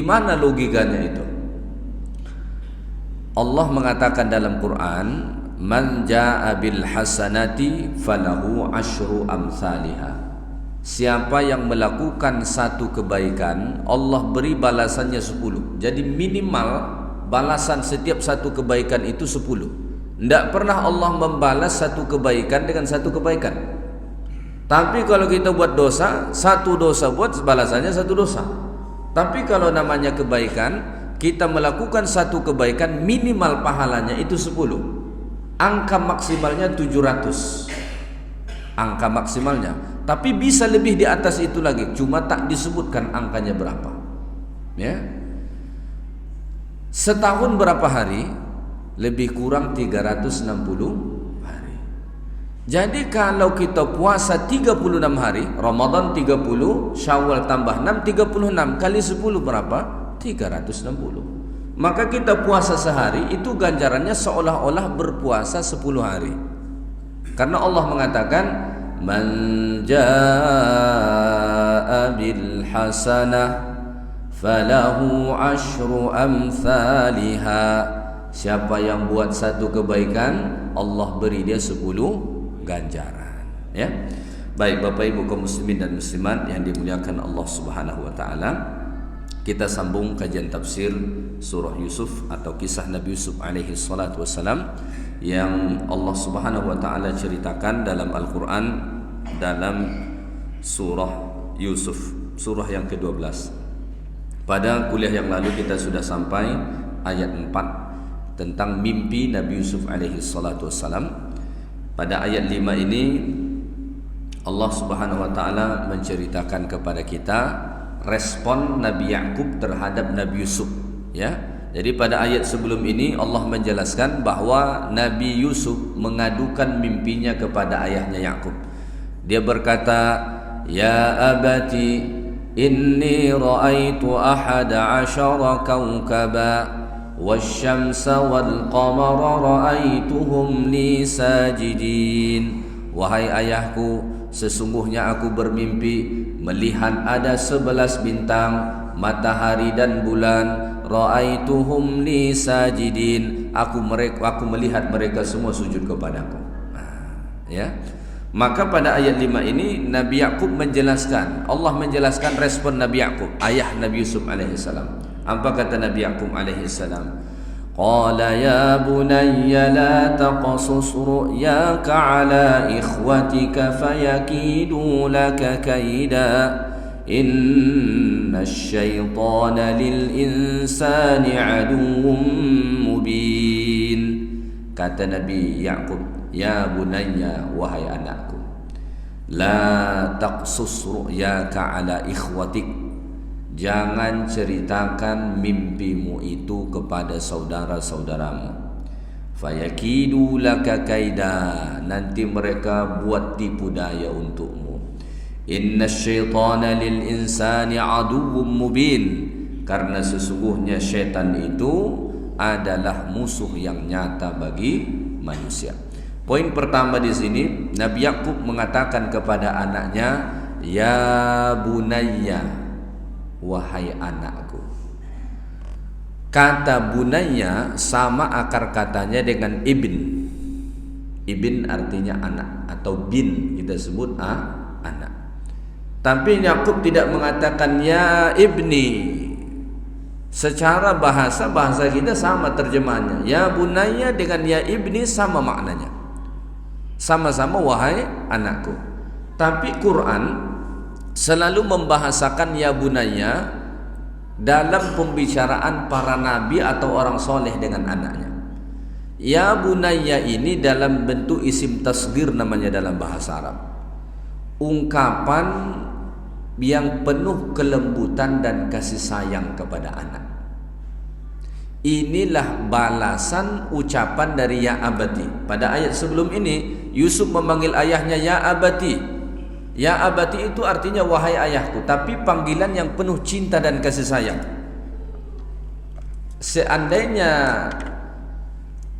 Gimana logikanya itu? Allah mengatakan dalam Quran, man jaa bil hasanati falahu asyru amsalihha. Siapa yang melakukan satu kebaikan, Allah beri balasannya 10. Jadi minimal balasan setiap satu kebaikan itu 10. Tidak pernah Allah membalas satu kebaikan dengan satu kebaikan. Tapi kalau kita buat dosa, satu dosa buat balasannya satu dosa. Tapi kalau namanya kebaikan, kita melakukan satu kebaikan, minimal pahalanya itu 10. Angka maksimalnya 700. Angka maksimalnya. Tapi bisa lebih di atas itu lagi, cuma tak disebutkan angkanya berapa. Ya. Setahun berapa hari? Lebih kurang 360 hari. Jadi kalau kita puasa 36 hari, Ramadan 30, Syawal tambah 6, 36 kali 10 berapa? 360. Maka kita puasa sehari itu ganjarannya seolah-olah berpuasa 10 hari. Karena Allah mengatakan, man jaa bil hasanah falahu asyru amsalihha. Siapa yang buat satu kebaikan, Allah beri dia 10 ganjaran. Ya. Baik Bapak Ibu kaum muslimin dan muslimat yang dimuliakan Allah Subhanahu wa taala, kita sambung kajian tafsir surah Yusuf atau kisah Nabi Yusuf alaihi salatu wassalam yang Allah Subhanahu wa taala ceritakan dalam Al-Qur'an dalam surah Yusuf, surah yang ke-12. Pada kuliah yang lalu kita sudah sampai ayat 4 tentang mimpi Nabi Yusuf alaihi salatu wassalam. Pada ayat 5 ini Allah Subhanahu wa taala menceritakan kepada kita respon Nabi Yakub terhadap Nabi Yusuf, ya. Jadi pada ayat sebelum ini Allah menjelaskan bahwa Nabi Yusuf mengadukan mimpinya kepada ayahnya Yakub. Dia berkata, "Ya abati, inni ra'aitu ahada asyara kawkaba wasyamsa wal qamara ra'aituhum li sajidin." Wahai ayahku, sesungguhnya aku bermimpi melihat ada 11 bintang, matahari dan bulan. Ra'aituhum li sajidin. Aku melihat mereka semua sujud kepadaku. Ya. Maka pada ayat 5 ini Nabi Yakub menjelaskan, Allah menjelaskan respon Nabi Yakub, ayah Nabi Yusuf alaihi salam. Apa kata Nabi Yakub alaihi salam? Qala ya bunayya la taqsus ru'yaka ala ikhwatika fayakidu laka kaida. Inna syaitana lil insani aduwwum mubin. Kata Nabi Yakub, ya bunayya, wahai anakku, la taqsus ru'yaka ala ikhwatik, jangan ceritakan mimpimu itu kepada saudara-saudaramu. Fayakidu laka kaida, nanti mereka buat tipu daya untukmu. Inna syaitana lil insani aduwwum mubin, karena sesungguhnya syaitan itu adalah musuh yang nyata bagi manusia. Poin pertama di sini Nabi Yakub mengatakan kepada anaknya, ya bunayya, wahai anakku. Kata bunayya sama akar katanya dengan ibn. Ibn artinya anak, atau bin kita sebut anak. Tapi Yakub tidak mengatakan ya ibni. Secara bahasa kita sama terjemahannya. Ya bunayya dengan ya ibni sama maknanya. Sama-sama wahai anakku. Tapi Quran selalu membahasakan ya bunayya dalam pembicaraan para nabi atau orang soleh dengan anaknya. Ya bunayya ini dalam bentuk isim tasghir namanya dalam bahasa Arab. Ungkapan yang penuh kelembutan dan kasih sayang kepada anak. Inilah balasan ucapan dari ya abati. Pada ayat sebelum ini Yusuf memanggil ayahnya ya abati. Ya abati itu artinya wahai ayahku, tapi panggilan yang penuh cinta dan kasih sayang. Seandainya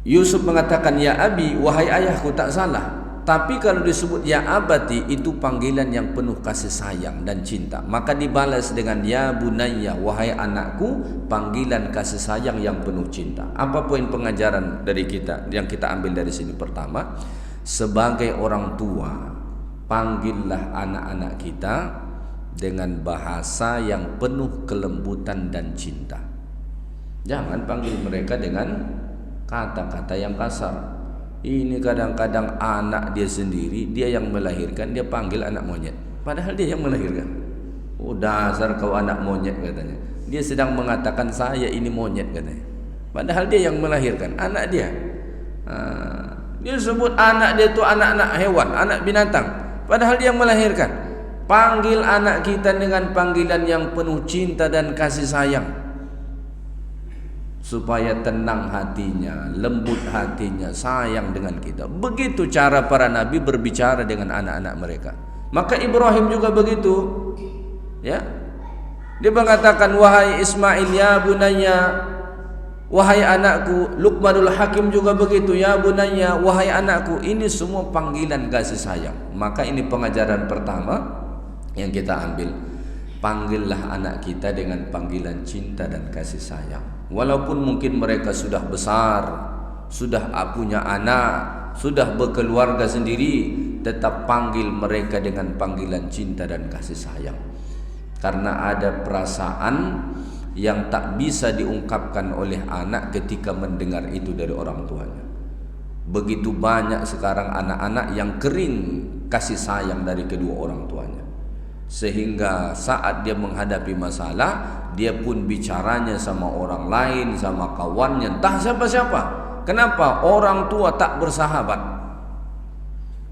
Yusuf mengatakan ya abi, wahai ayahku, tak salah. Tapi kalau disebut ya abati, itu panggilan yang penuh kasih sayang dan cinta. Maka dibalas dengan ya bunayya, wahai anakku, panggilan kasih sayang yang penuh cinta. Apa poin pengajaran dari kita yang kita ambil dari sini? Pertama, sebagai orang tua, panggillah anak-anak kita dengan bahasa yang penuh kelembutan dan cinta. Jangan panggil mereka dengan kata-kata yang kasar. Ini kadang-kadang anak dia sendiri, dia yang melahirkan, dia panggil anak monyet, padahal dia yang melahirkan. Oh, dasar kau anak monyet, katanya. Dia sedang mengatakan saya ini monyet, katanya, padahal dia yang melahirkan, anak dia. Dia sebut anak dia itu anak-anak hewan, anak binatang, padahal dia yang melahirkan. Panggil anak kita dengan panggilan yang penuh cinta dan kasih sayang, supaya tenang hatinya, lembut hatinya, sayang dengan kita. Begitu cara para nabi berbicara dengan anak-anak mereka. Maka Ibrahim juga begitu, ya. Dia mengatakan wahai Ismail ya bunayya, wahai anakku. Luqmanul Hakim juga begitu, ya bunayya, wahai anakku. Ini semua panggilan kasih sayang. Maka ini pengajaran pertama yang kita ambil. Panggillah anak kita dengan panggilan cinta dan kasih sayang. Walaupun mungkin mereka sudah besar, sudah punya anak, sudah berkeluarga sendiri, tetap panggil mereka dengan panggilan cinta dan kasih sayang. Karena ada perasaan yang tak bisa diungkapkan oleh anak ketika mendengar itu dari orang tuanya. Begitu banyak sekarang anak-anak yang kering kasih sayang dari kedua orang tuanya, sehingga saat dia menghadapi masalah, dia pun bicaranya sama orang lain, sama kawannya, entah siapa-siapa. Kenapa? Orang tua tak bersahabat.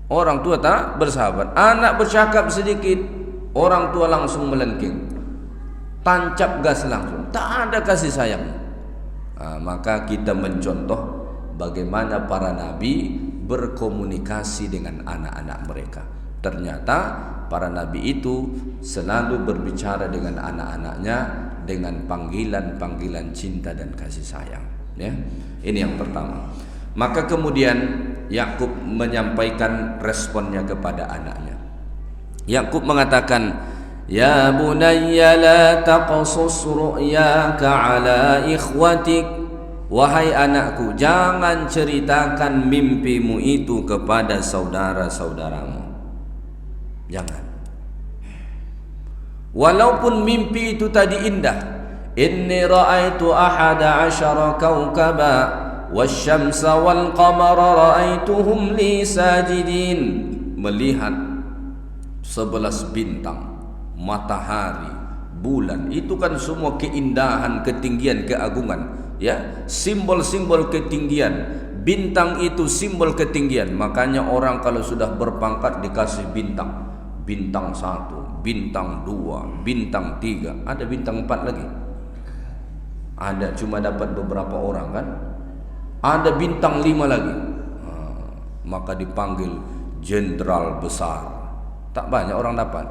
Orang tua tak bersahabat. Anak bercakap sedikit, orang tua langsung melengking, tancap gas langsung, tak ada kasih sayang. Maka kita mencontoh bagaimana para nabi berkomunikasi dengan anak-anak mereka. Ternyata para nabi itu selalu berbicara dengan anak-anaknya dengan panggilan-panggilan cinta dan kasih sayang, ya. Ini yang pertama. Maka kemudian Yakub menyampaikan responnya kepada anaknya. Yakub mengatakan, ya bunayya la taqsus ru'yaka ala ikhwatik. Wahai anakku, jangan ceritakan mimpimu itu kepada saudara-saudaramu. Jangan. Walaupun mimpi itu tadi indah. Inni ra'aitu ahada asyara kawkaba wasyamsa wal qamara ra'aituhum li sajidin. Melihat 11 bintang, matahari, bulan, itu kan semua keindahan, ketinggian, keagungan, ya, simbol-simbol ketinggian. Bintang itu simbol ketinggian. Makanya orang kalau sudah berpangkat dikasih bintang. Bintang 1, bintang 2, bintang 3, ada bintang 4 lagi. Ada cuma dapat beberapa orang kan. Ada bintang 5 lagi. Maka dipanggil jenderal besar. Tak banyak orang dapat.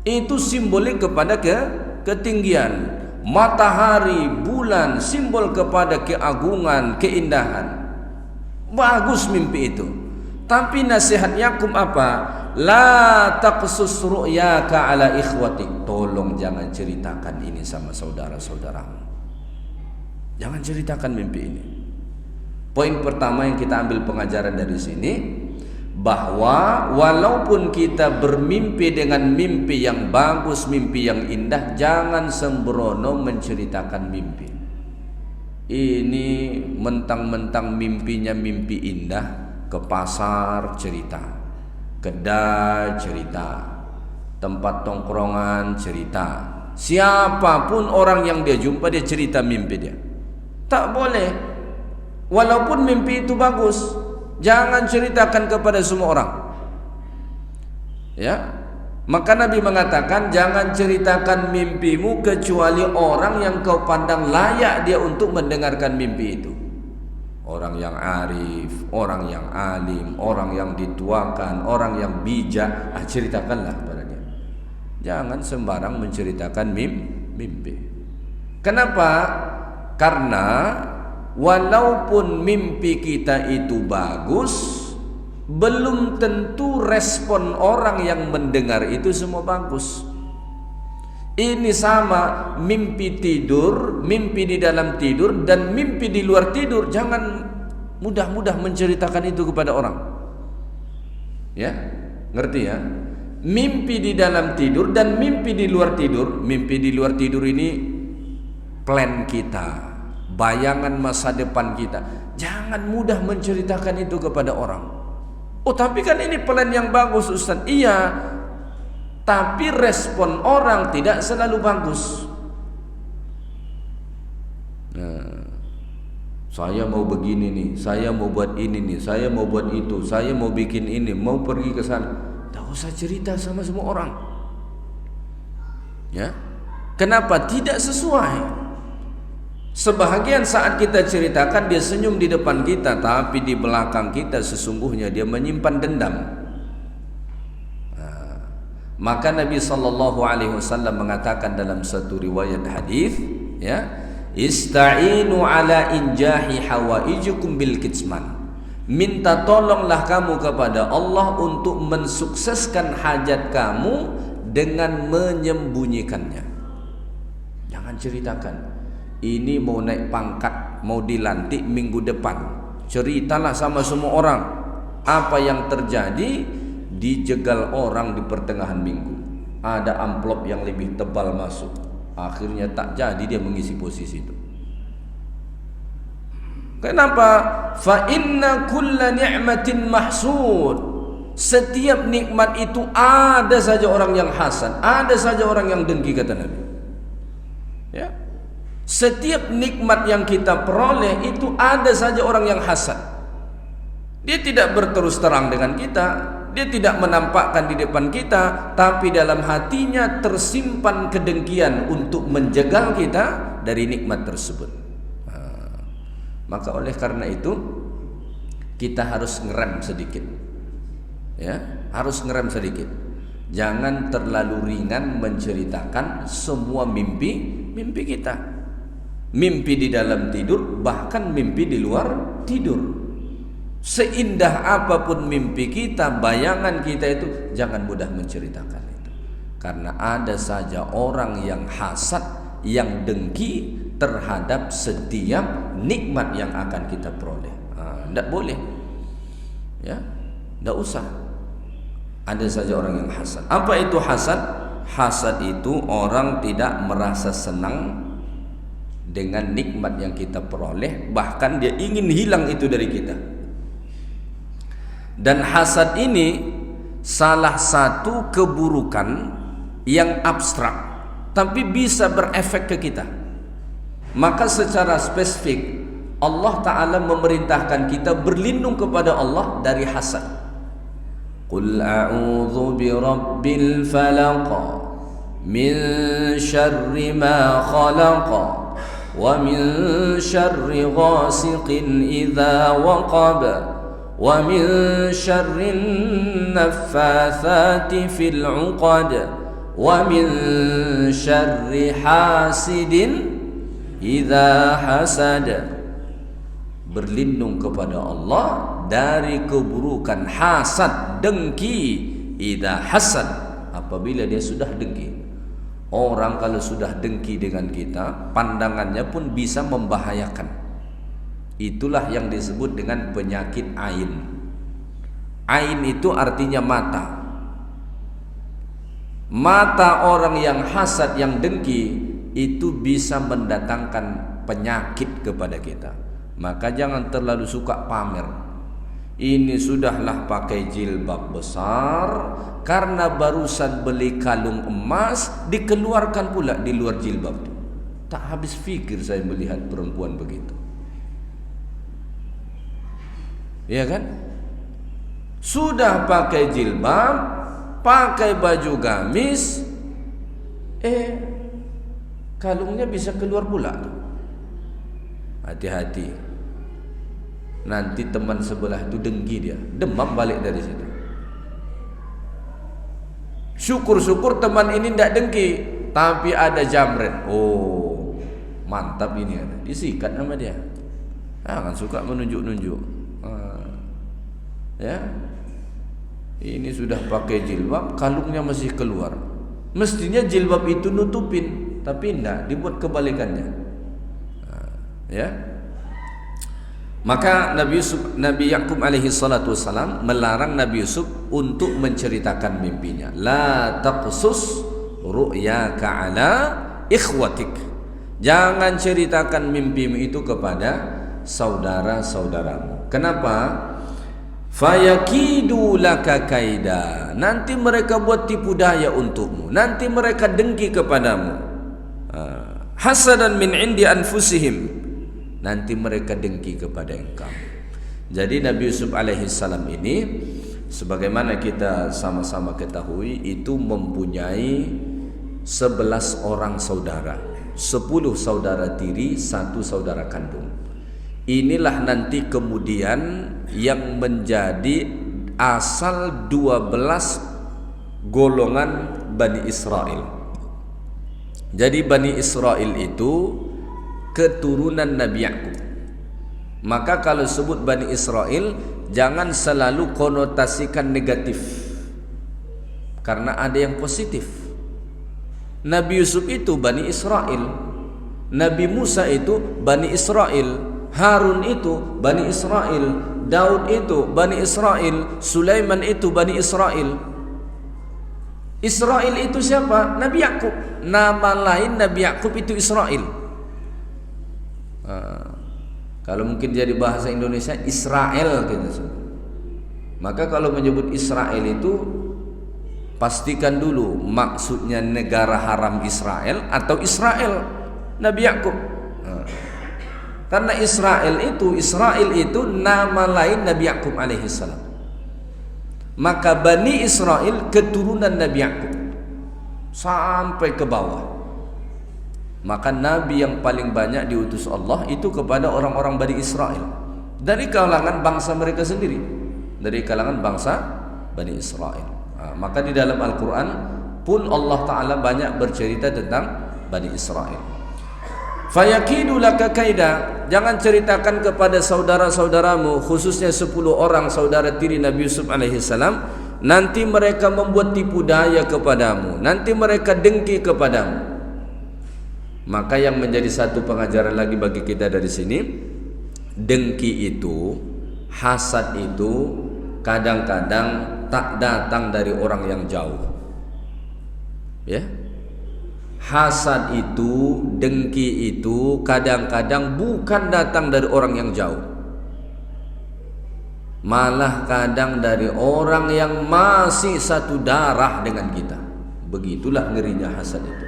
Itu simbolik kepada ketinggian. Matahari, bulan, simbol kepada keagungan, keindahan. Bagus mimpi itu. Tapi nasihat Yakub apa? La taqsus ru'yaka ala ikhwatik. Tolong jangan ceritakan ini sama saudara-saudaramu. Jangan ceritakan mimpi ini. Poin pertama yang kita ambil pengajaran dari sini, bahwa walaupun kita bermimpi dengan mimpi yang bagus, mimpi yang indah, jangan sembrono menceritakan mimpi. Ini mentang-mentang mimpinya mimpi indah, ke pasar cerita, kedai cerita, tempat tongkrongan cerita, siapapun orang yang dia jumpa dia cerita mimpi dia. Tak boleh. Walaupun mimpi itu bagus, jangan ceritakan kepada semua orang, ya. Maka Nabi mengatakan jangan ceritakan mimpimu kecuali orang yang kau pandang layak dia untuk mendengarkan mimpi itu. Orang yang arif, orang yang alim, orang yang dituakan, orang yang bijak, ceritakanlah kepada dia. Jangan sembarang menceritakan mimpi. Kenapa? Karena walaupun mimpi kita itu bagus, belum tentu respon orang yang mendengar itu semua bagus. Ini sama mimpi tidur, mimpi di dalam tidur dan mimpi di luar tidur. Jangan mudah-mudah menceritakan itu kepada orang. Ya, ngerti ya? Mimpi di dalam tidur dan mimpi di luar tidur. Mimpi di luar tidur ini plan kita, bayangan masa depan kita. Jangan mudah menceritakan itu kepada orang. Oh, tapi kan ini plan yang bagus, Ustaz. Iya, tapi respon orang tidak selalu bagus. Nah, saya mau begini nih, saya mau buat ini nih, saya mau buat itu, saya mau bikin ini, mau pergi ke sana. Tak usah cerita sama semua orang. Ya, kenapa? Tidak sesuai. Sebahagian saat kita ceritakan dia senyum di depan kita, tapi di belakang kita sesungguhnya dia menyimpan dendam. Maka Nabi SAW mengatakan dalam satu riwayat hadis, ya, ista'inu ala injahi hawaijukum bil kitman. Minta tolonglah kamu kepada Allah untuk mensukseskan hajat kamu dengan menyembunyikannya. Jangan ceritakan. Ini mau naik pangkat, mau dilantik minggu depan. Ceritalah sama semua orang apa yang terjadi. Dijegal orang di pertengahan minggu, ada amplop yang lebih tebal masuk, akhirnya tak jadi dia mengisi posisi itu. Kenapa? Fa inna kulla ni'matin mahsud. Setiap nikmat itu ada saja orang yang hasad, ada saja orang yang dengki, kata Nabi. Ya. Setiap nikmat yang kita peroleh itu ada saja orang yang hasad. Dia tidak berterus terang dengan kita, dia tidak menampakkan di depan kita, tapi dalam hatinya tersimpan kedengkian untuk menjegal kita dari nikmat tersebut. Maka oleh karena itu kita harus ngerem sedikit. Ya, harus ngerem sedikit. Jangan terlalu ringan menceritakan semua mimpi kita. Mimpi di dalam tidur, bahkan mimpi di luar tidur. Seindah apapun mimpi kita, bayangan kita itu, jangan mudah menceritakan itu. Karena ada saja orang yang hasad, yang dengki terhadap setiap nikmat yang akan kita peroleh. Tidak boleh. Ya, tidak usah. Ada saja orang yang hasad. Apa itu hasad? Hasad itu orang tidak merasa senang dengan nikmat yang kita peroleh, bahkan dia ingin hilang itu dari kita. Dan hasad ini salah satu keburukan yang abstrak, tapi bisa berefek ke kita. Maka secara spesifik Allah Ta'ala memerintahkan kita berlindung kepada Allah dari hasad. Qul a'udzu birabbil falaq min syarri ma khalaq wa min syarri ghasiqin idza waqab wa min syarrin naffatsati fil 'uqad wa min syarri hasidin idza hasad. Berlindung kepada Allah dari keburukan hasad, dengki. Idza hasad, apabila dia sudah dengki. Orang kalau sudah dengki dengan kita, pandangannya pun bisa membahayakan. Itulah yang disebut dengan penyakit ain. Ain itu artinya mata. Mata orang yang hasad, yang dengki, itu bisa mendatangkan penyakit kepada kita. Maka jangan terlalu suka pamer. Ini sudahlah pakai jilbab besar, karena barusan beli kalung emas, dikeluarkan pula di luar jilbab. Tak habis fikir saya melihat perempuan begitu. Ya kan? Sudah pakai jilbab, pakai baju gamis, kalungnya bisa keluar pula. Hati-hati. Nanti teman sebelah itu dengki dia, demam balik dari situ. Syukur-syukur teman ini tidak dengki, tapi ada jamret. Oh, mantap ini, ada disikat sama dia. Jangan suka menunjuk-nunjuk. Ya, Ini sudah pakai jilbab, kalungnya masih keluar. Mestinya jilbab itu nutupin, tapi tidak, dibuat kebalikannya. Ya. Maka Nabi Yakub alaihi salatu wassalam melarang Nabi Yusuf untuk menceritakan mimpinya. La taqsus ru'yaka ala ikhwatik. Jangan ceritakan mimpimu itu kepada saudara-saudaramu. Kenapa? Fayakidu laka kaida. Nanti mereka buat tipu daya untukmu. Nanti mereka dengki kepadamu. Hasadan min indi anfusihim. Nanti mereka dengki kepada engkau. Jadi Nabi Yusuf alaihi salam ini, sebagaimana kita sama-sama ketahui, itu mempunyai 11 orang saudara, 10 saudara tiri, 1 saudara kandung. Inilah nanti kemudian yang menjadi asal 12 golongan Bani Israel. Jadi Bani Israel itu keturunan Nabi Yakub. Maka kalau sebut Bani Israel, jangan selalu konotasikan negatif, karena ada yang positif. Nabi Yusuf itu Bani Israel, Nabi Musa itu Bani Israel, Harun itu Bani Israel, Daud itu Bani Israel, Sulaiman itu Bani Israel. Israel itu siapa? Nabi Yakub. Nama lain Nabi Yakub itu Israel. Kalau mungkin jadi bahasa Indonesia Israel gitu. Maka kalau menyebut Israel itu pastikan dulu maksudnya negara haram Israel atau Israel Nabi Yakub. Karena Israel itu nama lain Nabi Yakub alaihi salam. Maka Bani Israel keturunan Nabi Yakub sampai ke bawah. Maka Nabi yang paling banyak diutus Allah itu kepada orang-orang Bani Israel, dari kalangan bangsa mereka sendiri, dari kalangan bangsa Bani Israel. Maka di dalam Al-Quran pun Allah Ta'ala banyak bercerita tentang Bani Israel. Fayakidu laka kaida. Jangan ceritakan kepada saudara-saudaramu, khususnya 10 orang saudara tiri Nabi Yusuf alaihi salam. Nanti mereka membuat tipu daya kepadamu, nanti mereka dengki kepadamu. Maka yang menjadi satu pengajaran lagi bagi kita dari sini, dengki itu, hasad itu kadang-kadang tak datang dari orang yang jauh. Ya. Hasad itu, dengki itu kadang-kadang bukan datang dari orang yang jauh. Malah kadang dari orang yang masih satu darah dengan kita. Begitulah ngerinya hasad itu.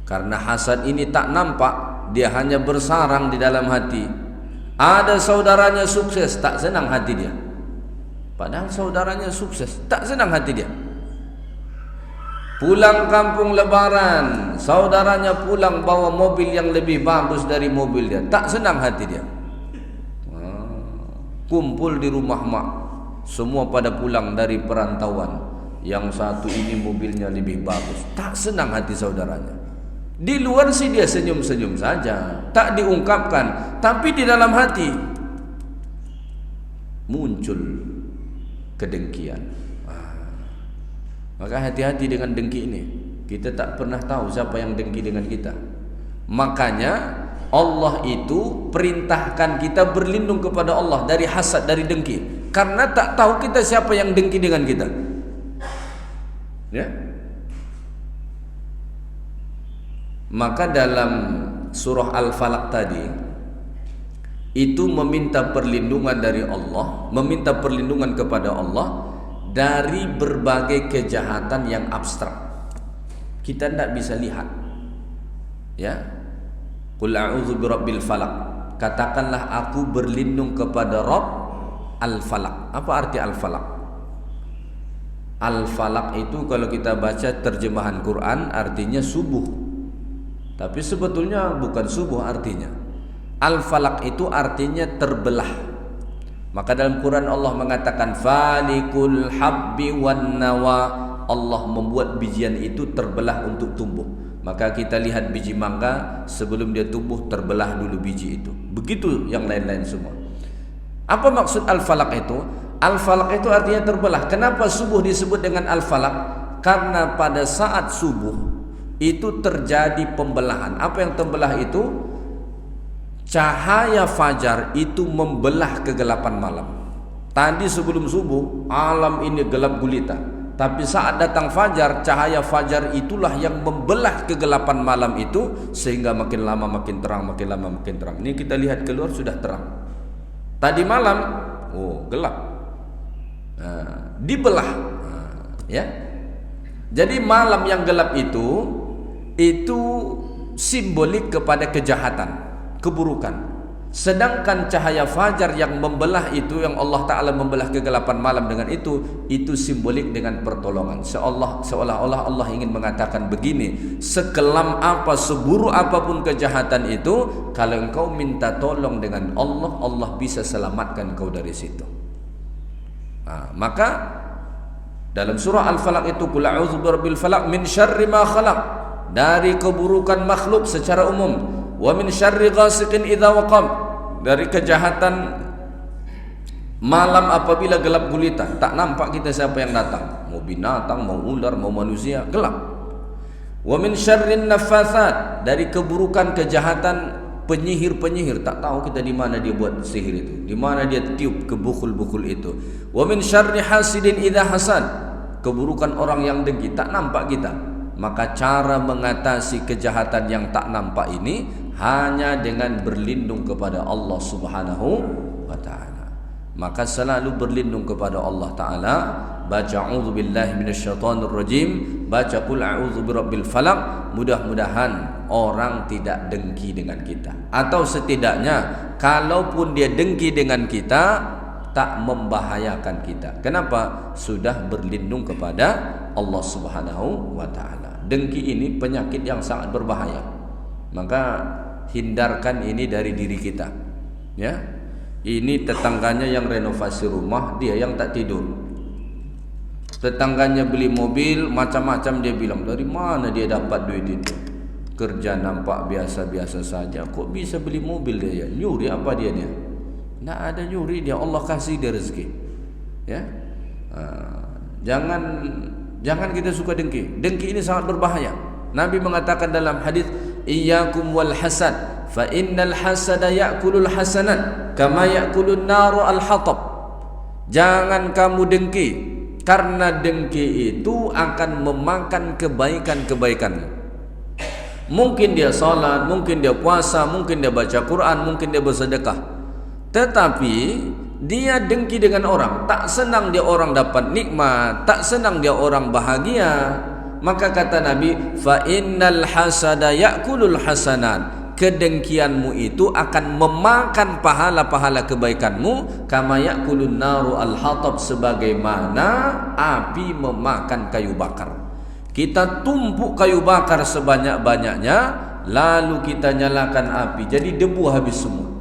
Karena hasad ini tak nampak, dia hanya bersarang di dalam hati. Ada saudaranya sukses, tak senang hati dia. Padahal saudaranya sukses, tak senang hati dia. Pulang kampung lebaran, saudaranya pulang bawa mobil yang lebih bagus dari mobil dia, tak senang hati dia. Kumpul di rumah mak, semua pada pulang dari perantauan, yang satu ini mobilnya lebih bagus, tak senang hati saudaranya. Di luar sih dia senyum-senyum saja, tak diungkapkan, tapi di dalam hati muncul kedengkian. Maka hati-hati dengan dengki ini. Kita tak pernah tahu siapa yang dengki dengan kita. Makanya Allah itu perintahkan kita berlindung kepada Allah dari hasad, dari dengki, karena tak tahu kita siapa yang dengki dengan kita. Ya. Maka dalam surah Al-Falaq tadi itu meminta perlindungan dari Allah, meminta perlindungan kepada Allah dari berbagai kejahatan yang abstrak. Kita tidak bisa lihat. Ya. Qul a'udzu birabbil falaq. Katakanlah aku berlindung kepada Rabb Al-Falaq. Apa arti Al-Falaq? Al-Falaq itu kalau kita baca terjemahan Quran artinya subuh. Tapi sebetulnya bukan subuh artinya. Al-Falaq itu artinya terbelah. Maka dalam Quran Allah mengatakan falikul habbi wan nawa. Allah membuat bijian itu terbelah untuk tumbuh. Maka kita lihat biji mangga, sebelum dia tumbuh terbelah dulu biji itu. Begitu yang lain-lain semua. Apa maksud Al-Falaq itu? Al-falaq itu artinya terbelah. Kenapa subuh disebut dengan al-falaq? Karena pada saat subuh itu terjadi pembelahan. Apa yang terbelah itu? Cahaya fajar itu membelah kegelapan malam. Tadi sebelum subuh alam ini gelap gulita, tapi saat datang fajar, cahaya fajar itulah yang membelah kegelapan malam itu, sehingga makin lama makin terang, makin lama makin terang. Ini kita lihat keluar sudah terang. Tadi malam, oh gelap, dibelah, ya. Jadi malam yang gelap itu simbolik kepada kejahatan, keburukan. Sedangkan cahaya fajar yang membelah itu, yang Allah Ta'ala membelah kegelapan malam dengan itu simbolik dengan pertolongan. Seolah-olah Allah ingin mengatakan begini, sekelam apa, seburuk apapun kejahatan itu, kalau engkau minta tolong dengan Allah, Allah bisa selamatkan engkau dari situ. Maka dalam surah Al-Falaq itu, Qul a'udzu birabbil falaq min syarri ma khalaq, dari keburukan makhluk secara umum, wa min syarri ghasiqin idza waqab, dari kejahatan malam apabila gelap gulita, tak nampak kita siapa yang datang, mau binatang, mau ular, mau manusia, gelap. Wa min syarrin naffatsat, dari keburukan kejahatan penyihir-penyihir, tak tahu kita di mana dia buat sihir itu, di mana dia tiup ke bukul-bukul itu. Wa min syarri hasidin idza hasad, keburukan orang yang dengki, tak nampak kita. Maka cara mengatasi kejahatan yang tak nampak ini hanya dengan berlindung kepada Allah Subhanahu wa ta'ala. Maka selalu berlindung kepada Allah Ta'ala. Baca a'udzubillahi minasyaitonir rajim, baca qul a'udzu birabbil falaq. Mudah-mudahan orang tidak dengki dengan kita, atau setidaknya kalaupun dia dengki dengan kita, tak membahayakan kita. Kenapa? Sudah berlindung kepada Allah Subhanahu wa ta'ala. Dengki ini penyakit yang sangat berbahaya. Maka hindarkan ini dari diri kita, ya. Ini tetangganya yang renovasi rumah, dia yang tak tidur. Tetangganya beli mobil macam-macam, dia bilang dari mana dia dapat duit itu, kerja nampak biasa-biasa saja, kok bisa beli mobil dia? Nyuri apa dia? Tak ada nyuri, dia Allah kasih dia rezeki, ya. Jangan kita suka dengki. Dengki ini sangat berbahaya. Nabi mengatakan dalam hadis, iyyakum wal hasad, fa innal hasada ya'kulul hasanat kama ya'kulun naru al hatab. Jangan kamu dengki, karena dengki itu akan memakan kebaikan-kebaikanmu. Mungkin dia salat, mungkin dia puasa, mungkin dia baca Quran, mungkin dia bersedekah, tetapi dia dengki dengan orang, tak senang dia orang dapat nikmat, tak senang dia orang bahagia. Maka kata Nabi, fa innal hasada ya'kulul hasanat, kedengkianmu itu akan memakan pahala-pahala kebaikanmu, kama ya'kulun naru al-hatab, sebagaimana api memakan kayu bakar. Kita tumpuk kayu bakar sebanyak-banyaknya, lalu kita nyalakan api, jadi debu habis semua.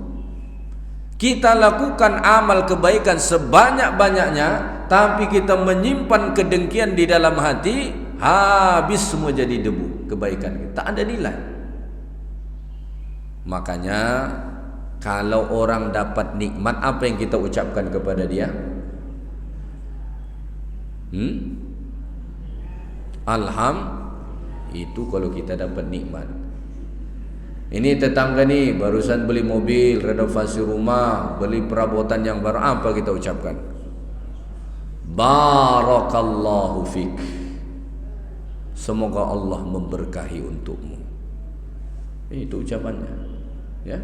Kita lakukan amal kebaikan sebanyak-banyaknya, tapi kita menyimpan kedengkian di dalam hati, habis semua jadi debu kebaikan kita, tak ada nilai. Makanya kalau orang dapat nikmat, apa yang kita ucapkan kepada dia? Itu kalau kita dapat nikmat. Ini tetangga nih barusan beli mobil, renovasi rumah, beli perabotan yang baru, apa kita ucapkan? Barakallahu fik, semoga Allah memberkahi untukmu. Itu ucapannya, ya.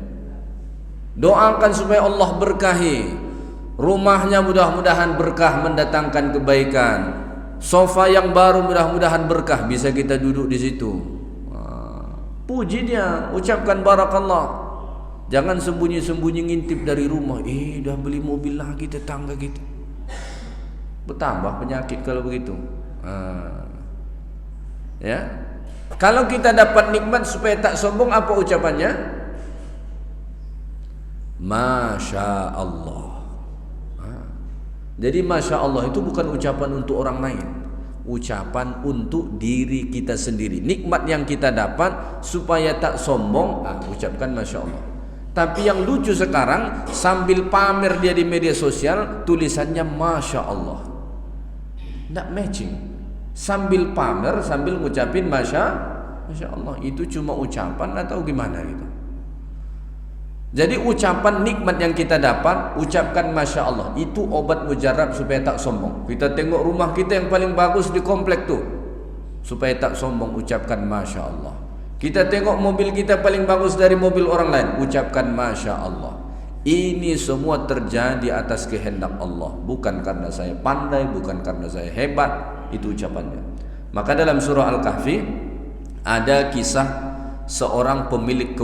Doakan supaya Allah berkahi rumahnya, mudah-mudahan berkah mendatangkan kebaikan. Sofa yang baru mudah-mudahan berkah, bisa kita duduk di situ. Puji dia, ucapkan barakallah. Jangan sembunyi-sembunyi ngintip dari rumah. Dah beli mobil lagi tetangga kita. Bertambah penyakit kalau begitu. Ya. Kalau kita dapat nikmat supaya tak sombong, apa ucapannya? Masya Allah. Jadi Masya Allah itu bukan ucapan untuk orang lain, ucapan untuk diri kita sendiri. Nikmat yang kita dapat supaya tak sombong, ucapkan Masya Allah. Tapi yang lucu sekarang, sambil pamer dia di media sosial, tulisannya Masya Allah. Tidak matching. Sambil pamer, sambil ngucapin Masya Allah. Itu cuma ucapan atau gimana gitu? Jadi ucapan nikmat yang kita dapat, ucapkan Masya Allah. Itu obat mujarab supaya tak sombong. Kita tengok rumah kita yang paling bagus di komplek tu, supaya tak sombong, ucapkan Masya Allah. Kita tengok mobil kita paling bagus dari mobil orang lain, ucapkan Masya Allah. Ini semua terjadi atas kehendak Allah, bukan karena saya pandai, bukan karena saya hebat. Itu ucapannya. Maka dalam surah Al-Kahfi ada kisah seorang pemilik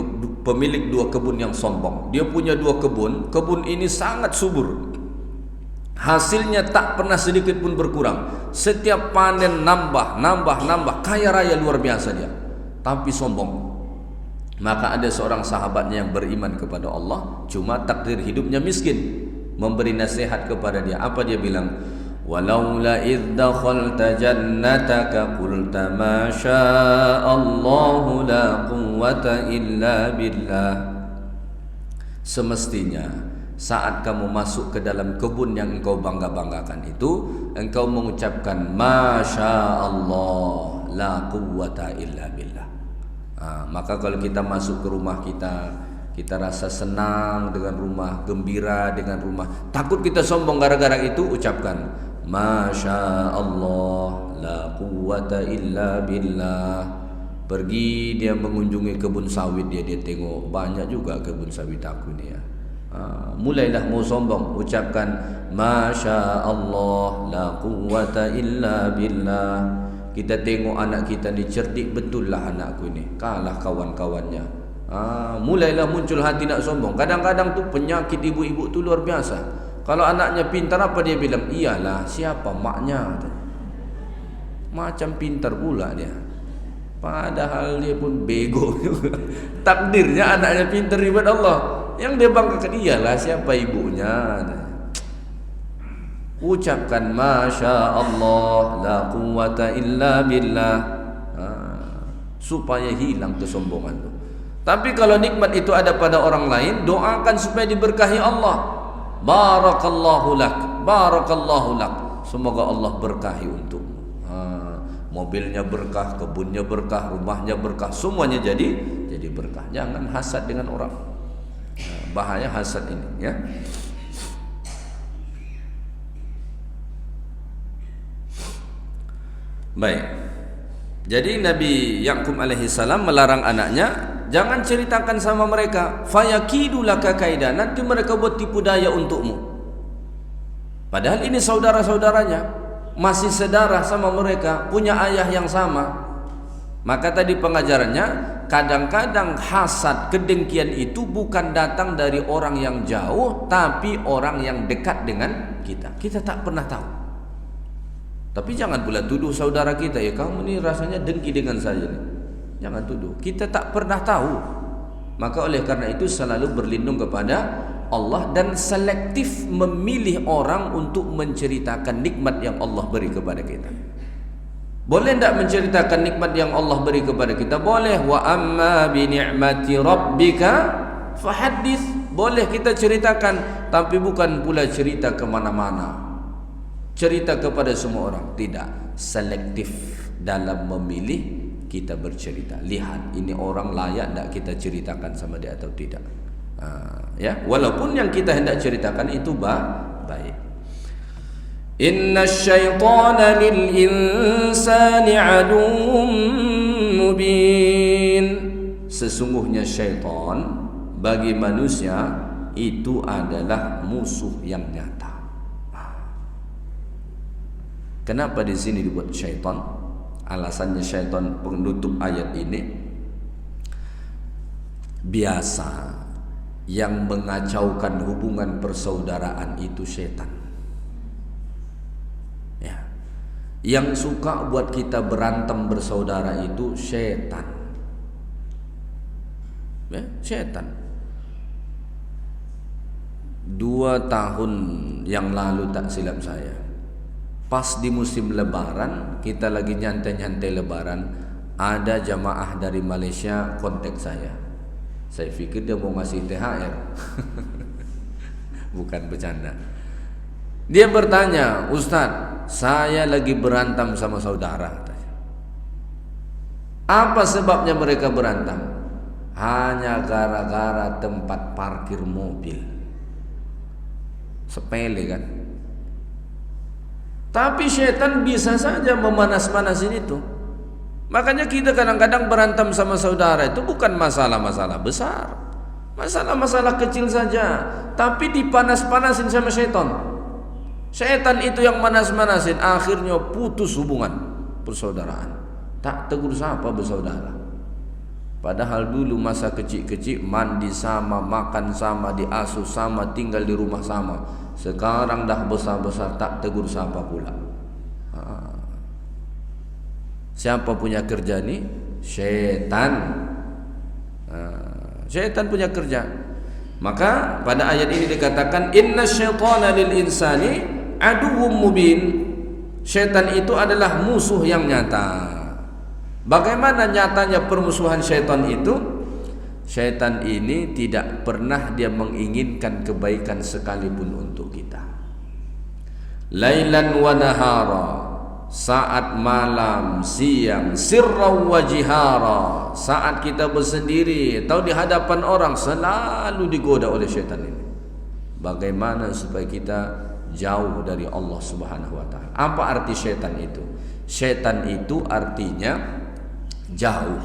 dua kebun yang sombong. Dia punya dua kebun. Kebun ini sangat subur, hasilnya tak pernah sedikit pun berkurang. Setiap panen nambah, kaya raya luar biasa dia. Tapi sombong. Maka ada seorang sahabatnya yang beriman kepada Allah, cuma takdir hidupnya miskin, memberi nasihat kepada dia. Apa dia bilang? Walaula idh dakhalta jannataka qulta ma sya'allahu la quwwata illa billah. Semestinya saat kamu masuk ke dalam kebun yang engkau bangga-banggakan itu, engkau mengucapkan Masya Allah la quwwata illa billah. Maka kalau kita masuk ke rumah kita, kita rasa senang dengan rumah, gembira dengan rumah, takut kita sombong gara-gara itu, ucapkan Masya Allah la quwwata illa billah. Pergi dia mengunjungi kebun sawit dia tengok banyak juga kebun sawit aku ni ya. Mulailah mau sombong, ucapkan Masya Allah la quwwata illa billah. Kita tengok anak kita ni cerdik betul lah anakku ni, kalah kawan-kawannya. Mulailah muncul hati nak sombong. Kadang-kadang tu penyakit ibu-ibu tu luar biasa. Kalau anaknya pintar, apa dia bilang? Iyalah, siapa maknya? Macam pintar pula dia, padahal dia pun bego juga. Takdirnya anaknya pintar ibad Allah. Yang dia banggakan, iyalah siapa ibunya. Ucapkan Masya Allah la quwwata illa billah, supaya hilang kesombongan itu. Tapi kalau nikmat itu ada pada orang lain, doakan supaya diberkahi Allah. Barakallahu lak, barakallahu lak, semoga Allah berkahi untukmu. Mobilnya berkah, kebunnya berkah, rumahnya berkah, semuanya jadi berkah. Jangan hasad dengan orang. Bahaya hasad ini ya. Baik. Jadi Nabi Yaqub alaihi salam melarang anaknya, jangan ceritakan sama mereka, fayakidu laka kaida, nanti mereka buat tipu daya untukmu. Padahal ini saudara-saudaranya, masih sedarah sama mereka, punya ayah yang sama. Maka tadi pengajarannya, kadang-kadang hasad, kedengkian itu bukan datang dari orang yang jauh, tapi orang yang dekat dengan kita. Kita tak pernah tahu. Tapi jangan pula tuduh saudara kita, ya kamu ni rasanya dengki dengan saya ni. Jangan tuduh, kita tak pernah tahu. Maka oleh karena itu selalu berlindung kepada Allah dan selektif memilih orang untuk menceritakan nikmat yang Allah beri kepada kita. Boleh tak menceritakan nikmat yang Allah beri kepada kita? Boleh. Wa amma bi ni'mati rabbika fahaddits. Boleh kita ceritakan, tapi bukan pula cerita ke mana-mana, cerita kepada semua orang. Tidak, selektif dalam memilih kita bercerita. Lihat ini orang layak tak kita ceritakan sama dia atau tidak. Ya, walaupun yang kita hendak ceritakan itu baik. Inna syaitana lil insani aduwwum mubin. Sesungguhnya syaitan bagi manusia itu adalah musuh yang nyata. Kenapa di sini dibuat syaitan? Alasannya syaitan penutup ayat ini, biasa yang mengacaukan hubungan persaudaraan itu syaitan. Ya. Yang suka buat kita berantem bersaudara itu syaitan. Ya, syaitan. 2 tahun yang lalu tak silap saya, pas di musim lebaran, kita lagi nyantai-nyantai lebaran, ada jamaah dari Malaysia kontak saya. Saya pikir dia mau ngasih THR. Bukan bercanda. Dia bertanya, Ustaz, saya lagi berantem sama saudara. Apa sebabnya mereka berantem? Hanya gara-gara tempat parkir mobil. Sepele kan? Tapi syaitan bisa saja memanas-manasin itu. Makanya kita kadang-kadang berantem sama saudara itu bukan masalah-masalah besar, masalah-masalah kecil saja, tapi dipanas-panasin sama syaitan. Syaitan itu yang manas-manasin, akhirnya putus hubungan persaudaraan. Tak tegur sapa bersaudara. Padahal dulu masa kecil-kecil mandi sama, makan sama, diasuh sama, tinggal di rumah sama. Sekarang dah besar-besar tak tegur sapa pula. Siapa punya kerja ni? Syaitan. Syaitan punya kerja. Maka pada ayat ini dikatakan inna syaitana lil insani aduwwum mubin. Syaitan itu adalah musuh yang nyata. Bagaimana nyatanya permusuhan syaitan itu? Syaitan ini tidak pernah dia menginginkan kebaikan sekalipun untuk kita. Lailan wa nahara, saat malam, siang, sirran wa jihara, saat kita bersendiri atau di hadapan orang, selalu digoda oleh syaitan ini. Bagaimana supaya kita jauh dari Allah Subhanahu wa taala? Apa arti syaitan itu? Syaitan itu artinya jauh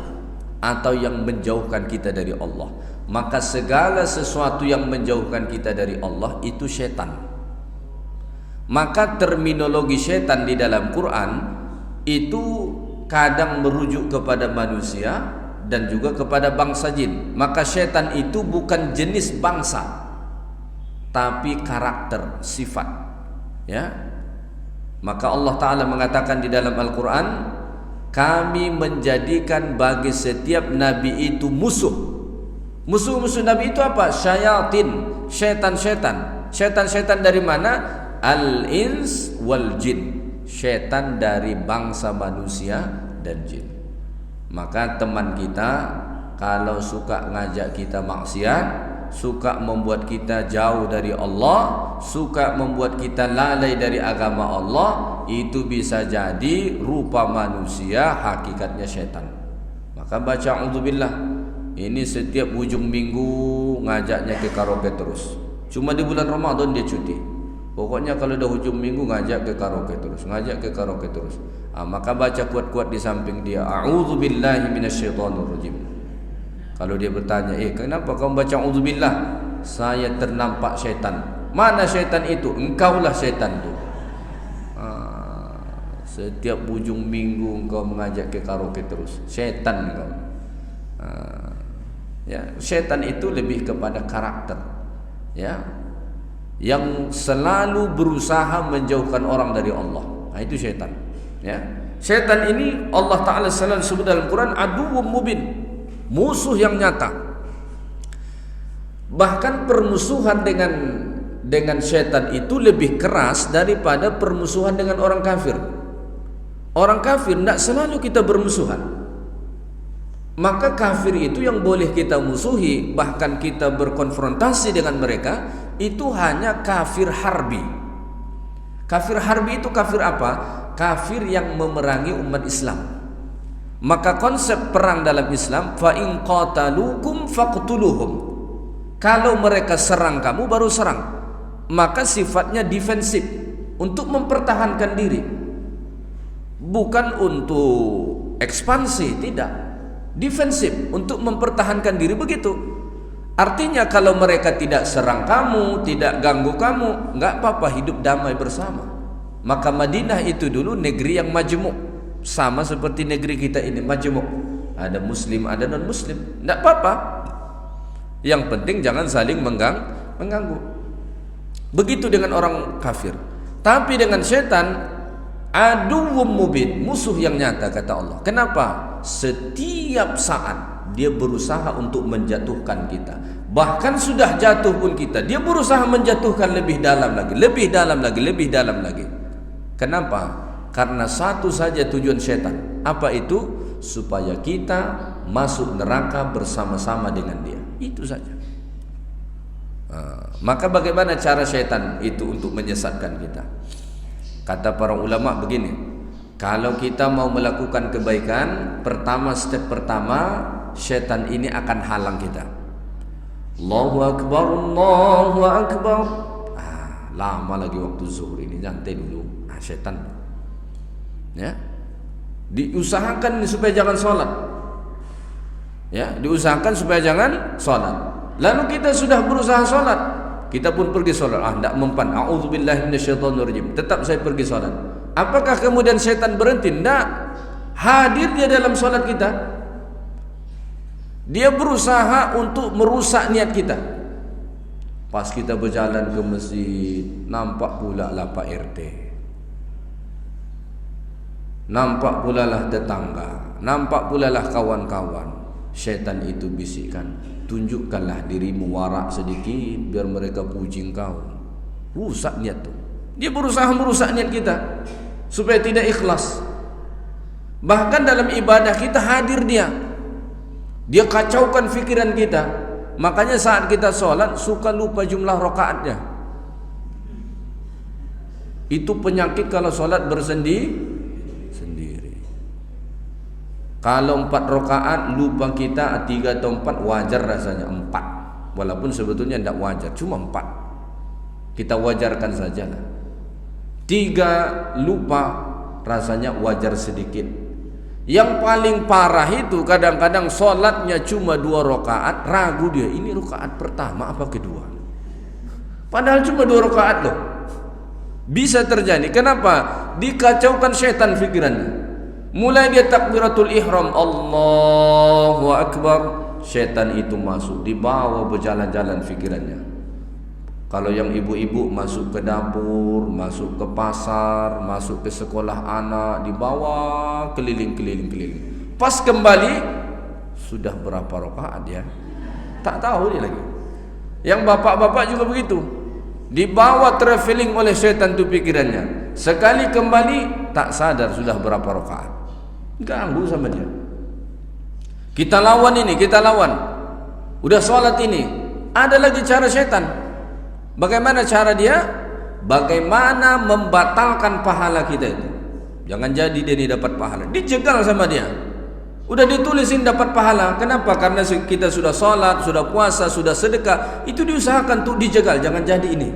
atau yang menjauhkan kita dari Allah. Maka segala sesuatu yang menjauhkan kita dari Allah itu syaitan. Maka terminologi syaitan di dalam Quran itu kadang merujuk kepada manusia dan juga kepada bangsa jin. Maka syaitan itu bukan jenis bangsa, tapi karakter, sifat. Ya. Maka Allah Ta'ala mengatakan di dalam Al-Quran, kami menjadikan bagi setiap nabi itu musuh. Musuh-musuh nabi itu apa? Syayatin, syaitan-syaitan. Syaitan-syaitan dari mana? Al-ins wal jin. Syaitan dari bangsa manusia dan jin. Maka teman kita kalau suka ngajak kita maksiat, suka membuat kita jauh dari Allah, suka membuat kita lalai dari agama Allah, itu bisa jadi rupa manusia, hakikatnya syaitan. Maka baca a'udzubillah. Ini setiap ujung minggu ngajaknya ke karaoke terus. Cuma di bulan Ramadan dia cuti. Pokoknya kalau dah hujung minggu ngajak ke karaoke terus, ngajak ke karaoke terus. Maka baca kuat-kuat di samping dia, a'udzubillahi minasyaitonirrajim. Kalau dia bertanya, kenapa kau baca a'udzubillah? Saya ternampak syaitan. Mana syaitan itu? Engkaulah syaitan itu. Setiap ujung minggu engkau mengajak ke karaoke terus, syaitan engkau. Ya, syaitan itu lebih kepada karakter, ya, yang selalu berusaha menjauhkan orang dari Allah. Itu syaitan. Ya, syaitan ini Allah Taala selalu sebut dalam Quran aduwwum mubin, musuh yang nyata. Bahkan permusuhan dengan syaitan itu lebih keras daripada permusuhan dengan orang kafir. Orang kafir tidak selalu kita bermusuhan. Maka kafir itu yang boleh kita musuhi, bahkan kita berkonfrontasi dengan mereka, itu hanya kafir harbi. Kafir harbi itu kafir apa? Kafir yang memerangi umat Islam. Maka konsep perang dalam Islam, fa in qataluukum faqtuluhum. Kalau mereka serang kamu baru serang. Maka sifatnya defensif, untuk mempertahankan diri. Bukan untuk ekspansi, tidak. Defensif, untuk mempertahankan diri, begitu. Artinya kalau mereka tidak serang kamu, tidak ganggu kamu, enggak apa-apa, hidup damai bersama. Maka Madinah itu dulu negeri yang majmuk, sama seperti negeri kita ini majmuk. Ada muslim, ada non muslim, enggak apa-apa. Yang penting jangan saling mengganggu. Begitu dengan orang kafir. Tapi dengan syaitan, aduwwum mubin, musuh yang nyata, kata Allah. Kenapa? Setiap saat dia berusaha untuk menjatuhkan kita. Bahkan sudah jatuh pun kita, dia berusaha menjatuhkan lebih dalam lagi, lebih dalam lagi, lebih dalam lagi. Kenapa? Karena satu saja tujuan syaitan. Apa itu? Supaya kita masuk neraka bersama-sama dengan dia. Itu saja. Maka bagaimana cara syaitan itu untuk menyesatkan kita? Kata para ulama begini, kalau kita mau melakukan kebaikan, step pertama syaitan ini akan halang kita. Allahu Akbar, Allahu Akbar. Lama lagi waktu zuhur ini, nyantai dulu. Syaitan, ya, diusahakan supaya jangan sholat, ya, diusahakan supaya jangan sholat. Lalu kita sudah berusaha sholat, kita pun pergi sholat. Tidak mempan. A'udzubillahi minasyaitonirrajim. Tetap saya pergi sholat. Apakah kemudian syaitan berhenti? Tidak. Hadir dia dalam sholat kita. Dia berusaha untuk merusak niat kita. Pas kita berjalan ke masjid, nampak pula lah Pak RT, nampak pula lah tetangga, nampak pula lah kawan-kawan. Syaitan itu bisikkan, tunjukkanlah dirimu warak sedikit biar mereka puji engkau. Rusak niat tu. Dia berusaha merusak niat kita supaya tidak ikhlas. Bahkan dalam ibadah kita hadir dia. Dia kacaukan fikiran kita. Makanya saat kita sholat suka lupa jumlah rakaatnya. Itu penyakit kalau sholat sendiri. Kalau 4 rakaat lupa kita 3 atau 4, wajar rasanya 4. Walaupun sebetulnya tidak wajar, cuma 4. Kita wajarkan sajalah. 3 lupa rasanya wajar sedikit. Yang paling parah itu kadang-kadang sholatnya cuma 2 rakaat, ragu dia, ini rakaat pertama apa kedua. Padahal cuma 2 rakaat loh. Bisa terjadi. Kenapa? Dikacaukan syaitan fikirannya. Mulai dia takbiratul ihram, Allahu Akbar, syaitan itu masuk, dibawa berjalan-jalan fikirannya. Kalau yang ibu-ibu masuk ke dapur, masuk ke pasar, masuk ke sekolah anak, dibawa keliling-keliling. Pas kembali sudah berapa rakaat ya? Tak tahu dia lagi. Yang bapak-bapak juga begitu. Dibawa traveling oleh syaitan itu pikirannya. Sekali kembali tak sadar sudah berapa rakaat. Ganggu sama dia. Kita lawan ini, kita lawan. Udah sholat ini, ada lagi cara syaitan. Bagaimana cara dia? Bagaimana membatalkan pahala kita itu? Jangan jadi dia ini dapat pahala. Dijegal sama dia. Udah ditulisin dapat pahala. Kenapa? Karena kita sudah sholat, sudah puasa, sudah sedekah. Itu diusahakan untuk dijegal. Jangan jadi ini.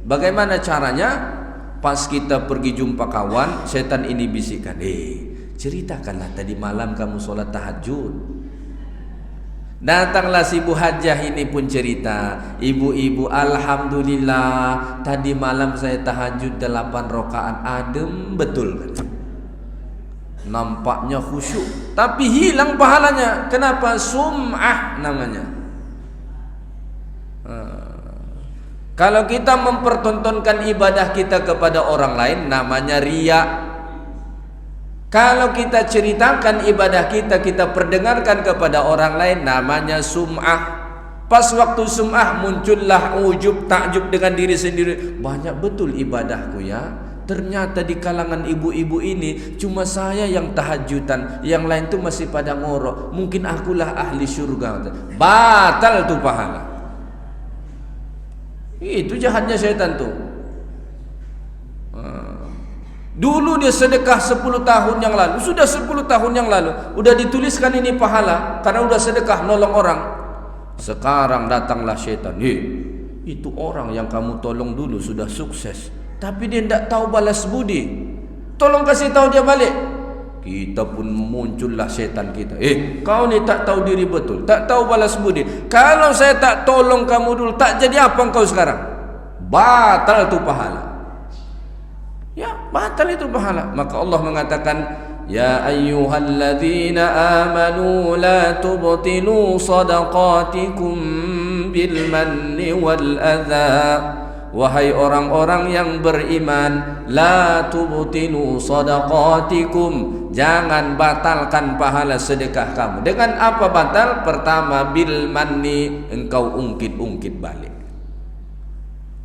Bagaimana caranya? Pas kita pergi jumpa kawan, syaitan ini bisikan, ceritakanlah tadi malam kamu sholat tahajud. Datanglah si ibu hajah ini pun cerita, ibu-ibu, alhamdulillah tadi malam saya tahajud 8 rakaat, adem betul. Nampaknya khusyuk, tapi hilang pahalanya. Kenapa? Sum'ah namanya. Kalau kita mempertontonkan ibadah kita kepada orang lain, namanya riya. Kalau kita ceritakan ibadah kita, kita perdengarkan kepada orang lain, namanya sum'ah. Pas waktu sum'ah muncullah ujub, takjub dengan diri sendiri. Banyak betul ibadahku ya. Ternyata di kalangan ibu-ibu ini cuma saya yang tahajudan, yang lain tu masih pada ngorok. Mungkin akulah ahli syurga. Batal tu pahala. Itu jahatnya syaitan tu. Dulu dia sedekah 10 tahun yang lalu, sudah 10 tahun yang lalu, udah dituliskan ini pahala karena udah sedekah nolong orang. Sekarang datanglah syaitan. Itu orang yang kamu tolong dulu sudah sukses, tapi dia tidak tahu balas budi. Tolong kasih tahu dia balik. Kita pun muncullah syaitan kita. Kau ni tak tahu diri betul, tak tahu balas budi. Kalau saya tak tolong kamu dulu, tak jadi apa engkau sekarang? Batal tu pahala. Ya, batal itu pahala. Maka Allah mengatakan, ya ayyuhalladzina amanu la tubtilu sadaqatikum bil manni wal adha. Wahai orang-orang yang beriman, la tubtilu sadaqatikum, jangan batalkan pahala sedekah kamu. Dengan apa batal? Pertama, bil manni, engkau ungkit-ungkit balik.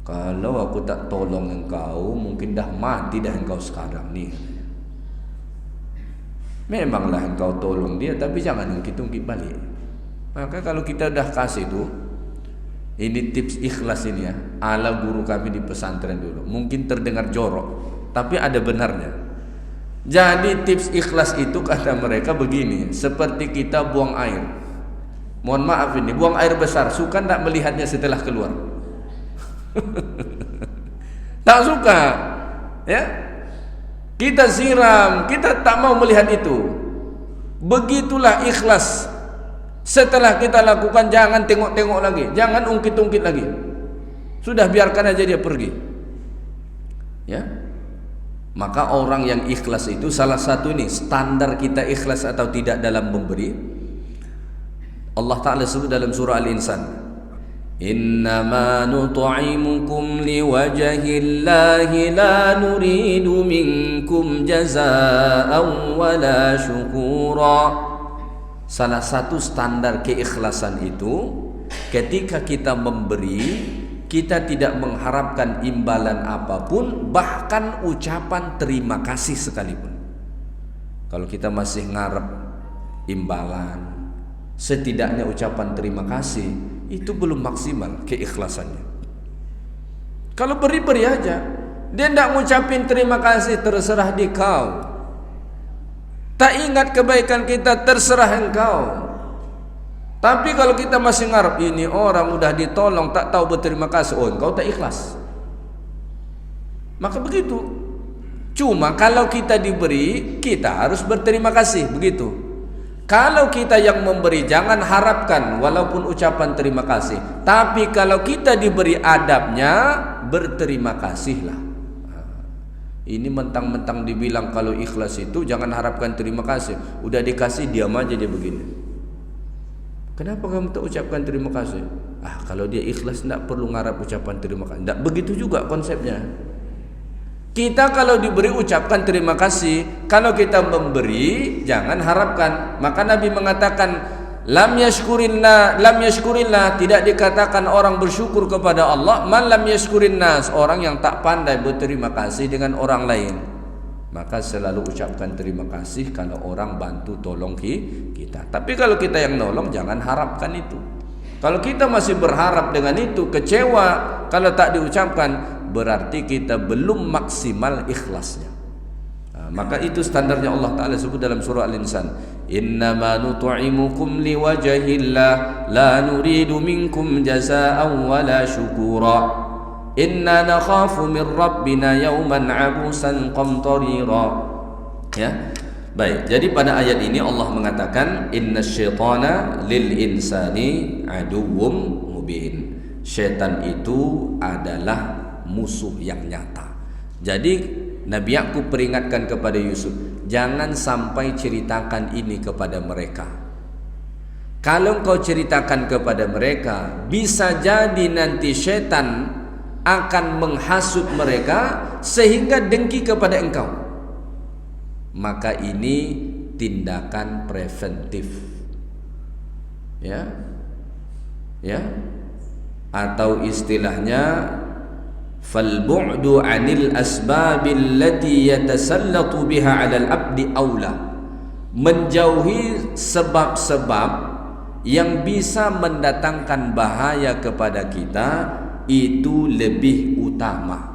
Kalau aku tak tolong engkau, mungkin dah mati dah engkau sekarang ni. memanglah engkau tolong dia, tapi jangan ungkit-ungkit balik. Maka kalau kita dah kasih tuh, ini tips ikhlas ini ya, ala guru kami di pesantren dulu. Mungkin terdengar jorok, tapi ada benarnya. Jadi tips ikhlas itu kata mereka begini, seperti kita buang air. Mohon maaf ini, buang air besar, suka tak melihatnya setelah keluar? Tak suka, ya. Kita siram, kita tak mau melihat itu. Begitulah ikhlas. Setelah kita lakukan, jangan tengok-tengok lagi, jangan ungkit-ungkit lagi. Sudah, biarkan aja dia pergi. Ya. Maka orang yang ikhlas itu salah satu ini standar kita ikhlas atau tidak dalam memberi. Allah Ta'ala sebut dalam surah Al-Insan, innama nut'imukum liwajhillahi la nuridu minkum jazaa'an wala syukura. Salah satu standar keikhlasan itu, ketika kita memberi, kita tidak mengharapkan imbalan apapun, bahkan ucapan terima kasih sekalipun. Kalau kita masih ngarep imbalan, setidaknya ucapan terima kasih, itu belum maksimal keikhlasannya. Kalau beri-beri aja, dia tidak ngucapin terima kasih, terserah di kau. Tak ingat kebaikan kita, terserah engkau. Tapi kalau kita masih ngarep, ini orang udah ditolong tak tahu berterima kasih, oh engkau tak ikhlas. Maka begitu. Cuma kalau kita diberi, kita harus berterima kasih, begitu. Kalau kita yang memberi, jangan harapkan walaupun ucapan terima kasih. Tapi kalau kita diberi adabnya, berterima kasihlah. Ini mentang-mentang dibilang kalau ikhlas itu jangan harapkan terima kasih. Udah dikasih diam aja dia begini. Kenapa kamu tak ucapkan terima kasih? Kalau dia ikhlas tidak perlu ngarap ucapan terima kasih. Tidak begitu juga konsepnya. Kita kalau diberi ucapkan terima kasih. Kalau kita memberi jangan harapkan. Maka Nabi mengatakan lam yashkurillah, tidak dikatakan orang bersyukur kepada Allah man lam yashkurin nas, orang yang tak pandai berterima kasih dengan orang lain. Maka selalu ucapkan terima kasih kalau orang bantu tolong kita. Tapi kalau kita yang nolong, jangan harapkan itu. Kalau kita masih berharap dengan itu, kecewa kalau tak diucapkan, berarti kita belum maksimal ikhlasnya. Maka itu standarnya Allah Ta'ala sebut dalam surah Al-Insan, innama nut'imukum liwajhillah la nuridu minkum jazaa'an wala syukura inna nakhafu min rabbina yawman abusan qamtarira. Ya. Baik, jadi pada ayat ini Allah mengatakan innasyaitana lil insani aduwwum mubin. Syaitan itu adalah musuh yang nyata. Jadi Nabi Yakub peringatkan kepada Yusuf, jangan sampai ceritakan ini kepada mereka. Kalau kau ceritakan kepada mereka, bisa jadi nanti syaitan akan menghasut mereka sehingga dengki kepada engkau. Maka ini tindakan preventif. Ya. Atau istilahnya falbu'du 'anil asbabil lati yatasallatu biha 'alal 'abdi aula. Menjauhi sebab-sebab yang bisa mendatangkan bahaya kepada kita itu lebih utama.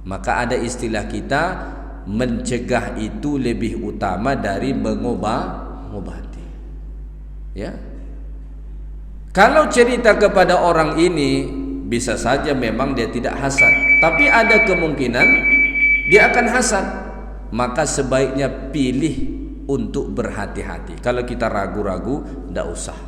Maka ada istilah kita, mencegah itu lebih utama dari mengobati. Ya. Kalau cerita kepada orang ini, bisa saja memang dia tidak hasad, tapi ada kemungkinan dia akan hasad. Maka sebaiknya pilih untuk berhati-hati. Kalau kita ragu-ragu, tidak usah.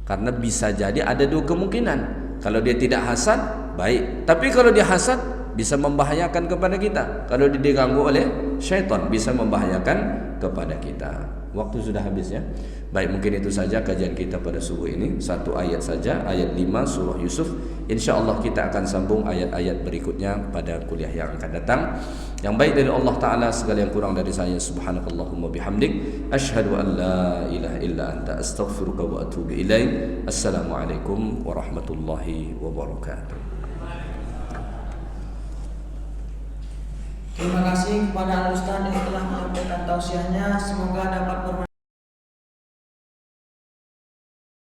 Karena bisa jadi ada dua kemungkinan. Kalau dia tidak hasad, baik. Tapi kalau dia hasad, bisa membahayakan kepada kita. Kalau dia diganggu oleh syaitan, bisa membahayakan kepada kita. Waktu sudah habis ya. Baik, mungkin itu saja kajian kita pada subuh ini. Satu ayat saja, ayat 5 surah Yusuf. InsyaAllah kita akan sambung ayat-ayat berikutnya pada kuliah yang akan datang. Yang baik dari Allah Ta'ala, segala yang kurang dari saya, subhanakallahumma bihamdik, asyhadu an la ilaha illa anta, astaghfiruka wa atubu ilaik. Assalamualaikum warahmatullahi wabarakatuh. Terima kasih kepada Al Ustaz yang telah menyampaikan tausiahnya. Semoga dapat bermanfaat